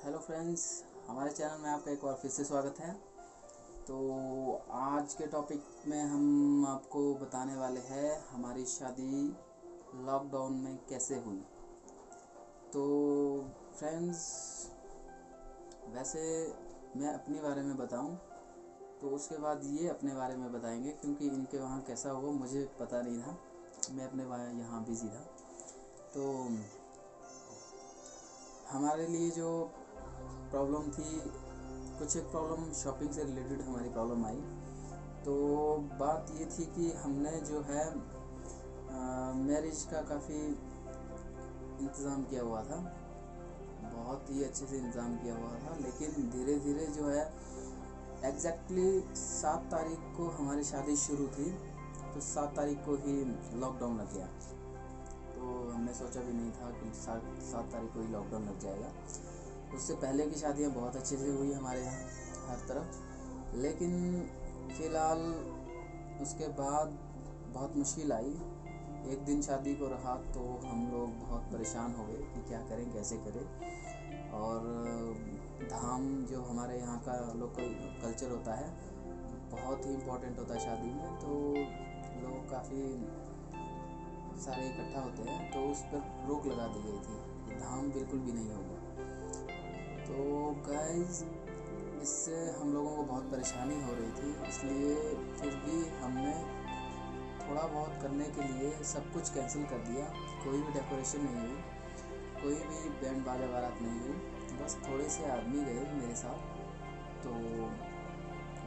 Hello friends, हमारे channel में आपका एक बार फिर से स्वागत है। तो आज के टॉपिक में हम आपको बताने वाले हैं हमारी शादी लॉकडाउन में कैसे हुई। तो फ्रेंड्स, वैसे मैं अपने बारे में बताऊं तो उसके बाद ये अपने बारे में बताएंगे, क्योंकि इनके वहाँ कैसा हुआ मुझे पता नहीं था, मैं अपने यहाँ बिज़ी था। तो हमारे लिए जो प्रॉब्लम थी, कुछ एक प्रॉब्लम शॉपिंग से रिलेटेड हमारी प्रॉब्लम आई। तो बात ये थी कि हमने जो है मैरिज का काफ़ी इंतज़ाम किया हुआ था, बहुत ही अच्छे से इंतज़ाम किया हुआ था, लेकिन धीरे धीरे जो है एग्जैक्टली 7 तारीख को हमारी शादी शुरू थी, तो 7 तारीख को ही लॉकडाउन लग गया। तो हमने सोचा भी नहीं था कि 7 तारीख को ही लॉकडाउन लग जाएगा। उससे पहले की शादियाँ बहुत अच्छे से हुई हमारे यहाँ हर तरफ, लेकिन फ़िलहाल उसके बाद बहुत मुश्किल आई। एक दिन शादी को रहा तो हम लोग बहुत परेशान हो गए कि क्या करें, कैसे करें। और धाम जो हमारे यहाँ का लोकल कल्चर होता है, बहुत ही इम्पोर्टेंट होता है शादी में, तो लोग काफ़ी सारे इकट्ठा होते हैं, तो उस पर रोक लगा दी गई थी कि धाम बिल्कुल भी नहीं होगा। तो गाइस, इससे हम लोगों को बहुत परेशानी हो रही थी, इसलिए फिर भी हमने थोड़ा बहुत करने के लिए सब कुछ कैंसिल कर दिया। कोई भी डेकोरेशन नहीं हुई, कोई भी बैंड बाजा बारात नहीं हुई, बस थोड़े से आदमी गए मेरे साथ। तो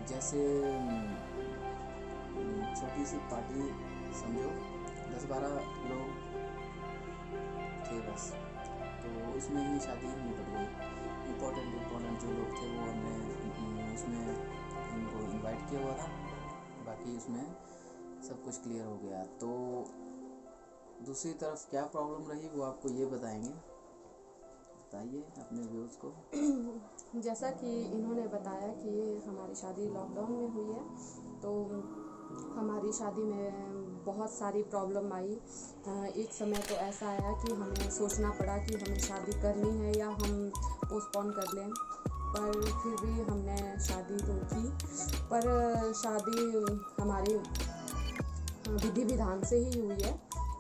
जैसे छोटी सी पार्टी समझो, 10-12 लोग थे बस, तो उसमें ही शादी निपट गई। इम्पोर्टेंट जो लोग थे वो हमने उसमें उनको इनवाइट किया हुआ था, बाकी उसमें सब कुछ क्लियर हो गया। तो दूसरी तरफ क्या प्रॉब्लम रही वो आपको ये बताएंगे, बताइए अपने व्यूज़ को। जैसा कि इन्होंने बताया कि हमारी शादी लॉकडाउन में हुई है, तो हमारी शादी में बहुत सारी प्रॉब्लम आई। एक समय तो ऐसा आया कि हमें सोचना पड़ा कि हमें शादी करनी है या हम पोस्टपोन कर लें, पर फिर भी हमने शादी तो की। पर शादी हमारी विधि विधान से ही हुई है,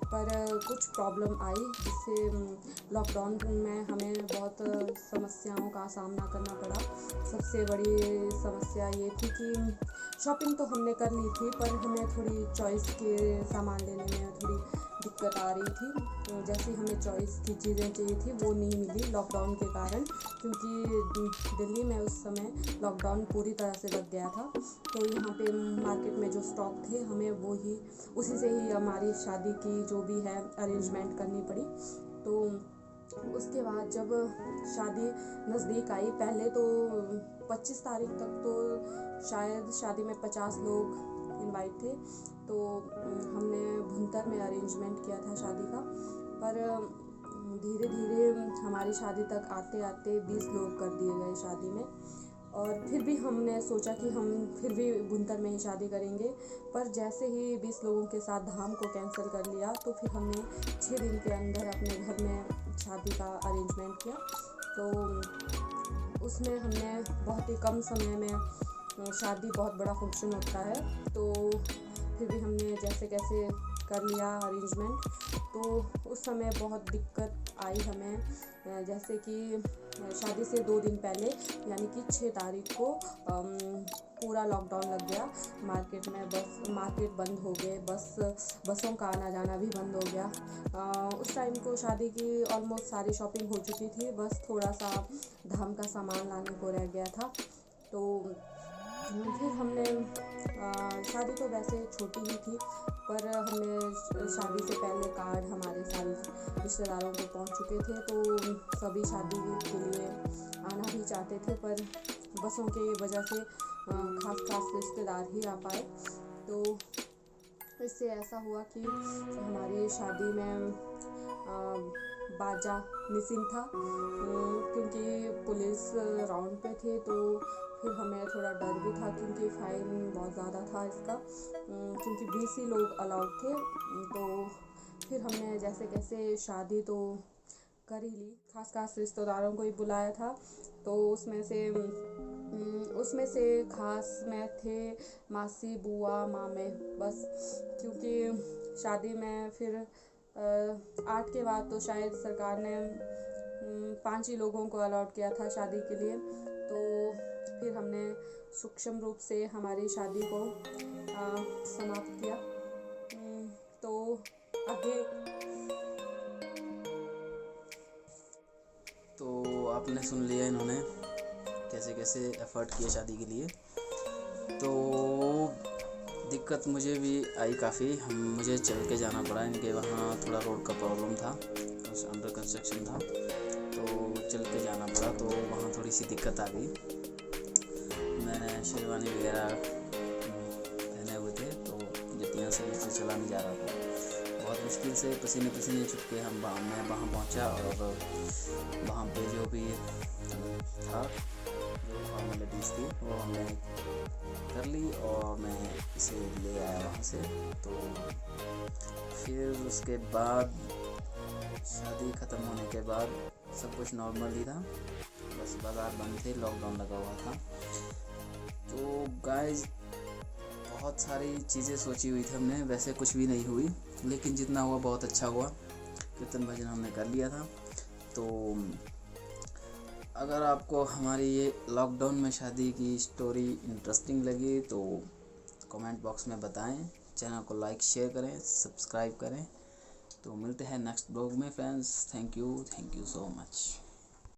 पर कुछ प्रॉब्लम आई, जिससे लॉकडाउन में हमें बहुत समस्याओं का सामना करना पड़ा। सबसे बड़ी समस्या ये थी कि शॉपिंग तो हमने कर ली थी, पर हमें थोड़ी चॉइस के सामान लेने में थोड़ी दिक्कत आ रही थी। तो जैसे हमें चॉइस की चीज़ें चाहिए थी वो नहीं मिली लॉकडाउन के कारण, क्योंकि दिल्ली में उस समय लॉकडाउन पूरी तरह से लग गया था। तो यहाँ पे मार्केट में जो स्टॉक थे हमें वो ही उसी से ही हमारी शादी की जो भी है अरेंजमेंट करनी पड़ी। तो उसके बाद जब शादी नज़दीक आई, पहले तो 25 तारीख तक तो शायद शादी में 50 लोग इनवाइट थे, तो हमने भुंतर में अरेंजमेंट किया था शादी का। पर धीरे धीरे हमारी शादी तक आते आते 20 लोग कर दिए गए शादी में, और फिर भी हमने सोचा कि हम फिर भी भुंतर में ही शादी करेंगे। पर जैसे ही 20 लोगों के साथ धाम को कैंसिल कर लिया, तो फिर हमने 6 दिन के अंदर अपने घर में शादी का अरेंजमेंट किया। तो उसमें हमने बहुत ही कम समय में शादी, बहुत बड़ा फंक्शन होता है, तो फिर भी हमने जैसे कैसे कर लिया अरेंजमेंट। तो उस समय बहुत दिक्कत आई हमें, जैसे कि शादी से 2 दिन पहले यानी कि 6 तारीख को पूरा लॉकडाउन लग गया। मार्केट में मार्केट बंद हो गए, बसों का आना जाना भी बंद हो गया। उस टाइम को शादी की ऑलमोस्ट सारी शॉपिंग हो चुकी थी, बस थोड़ा सा धाम का सामान लाने को रह गया था। तो फिर हमने शादी तो वैसे छोटी ही थी, पर हमने शादी से पहले कार्ड हमारे सारे रिश्तेदारों को पहुंच चुके थे, तो सभी शादी के लिए आना भी चाहते थे, पर बसों के वजह से खास रिश्तेदार ही आ पाए। तो इससे ऐसा हुआ कि हमारी शादी में बाजा मिसिंग था, क्योंकि पुलिस राउंड पे थे। तो फिर हमें थोड़ा डर भी था, क्योंकि फ़ाइन बहुत ज़्यादा था इसका, क्योंकि 20 ही लोग अलाउड थे। तो फिर हमने जैसे कैसे शादी तो कर ही ली। खास खास रिश्तेदारों को ही बुलाया था, तो उसमें से खास में थे मासी, बुआ, मामे, बस। क्योंकि शादी में फिर 8 के बाद तो शायद सरकार ने 5 ही लोगों को अलाउड किया था शादी के लिए। तो फिर हमने सूक्ष्म रूप से हमारी शादी को समाप्त किया। तो आगे तो आपने सुन लिया इन्होंने कैसे कैसे एफ़र्ट किए शादी के लिए। तो दिक्कत मुझे भी आई काफ़ी। मुझे चल के जाना पड़ा, इनके वहाँ थोड़ा रोड का प्रॉब्लम था, अंडर कंस्ट्रक्शन था, तो चल के जाना पड़ा। तो वहाँ थोड़ी सी दिक्कत आ गई। मैंने शेरवानी वगैरह पहने हुए थे, तो जटियाँ से नीचे चला नहीं जा रहा था। बहुत मुश्किल से पसीने पसीने छुप के मैं वहाँ पहुँचा, और वहाँ पे जो भी था, जो फॉर्मेलिटीज़ थी, वो हमने कर ली और मैं इसे ले आया वहाँ से। तो फिर उसके बाद शादी ख़त्म होने के बाद सब कुछ नॉर्मल ही था, बस बाज़ार बंद थे, लॉकडाउन लगा हुआ था। तो गाइस बहुत सारी चीज़ें सोची हुई थी हमने, वैसे कुछ भी नहीं हुई, लेकिन जितना हुआ बहुत अच्छा हुआ। कीर्तन भजन हमने कर लिया था। तो अगर आपको हमारी ये लॉकडाउन में शादी की स्टोरी इंटरेस्टिंग लगी तो कमेंट बॉक्स में बताएं। चैनल को लाइक शेयर करें, सब्सक्राइब करें। तो मिलते हैं नेक्स्ट ब्लॉग में friends. Thank you so much.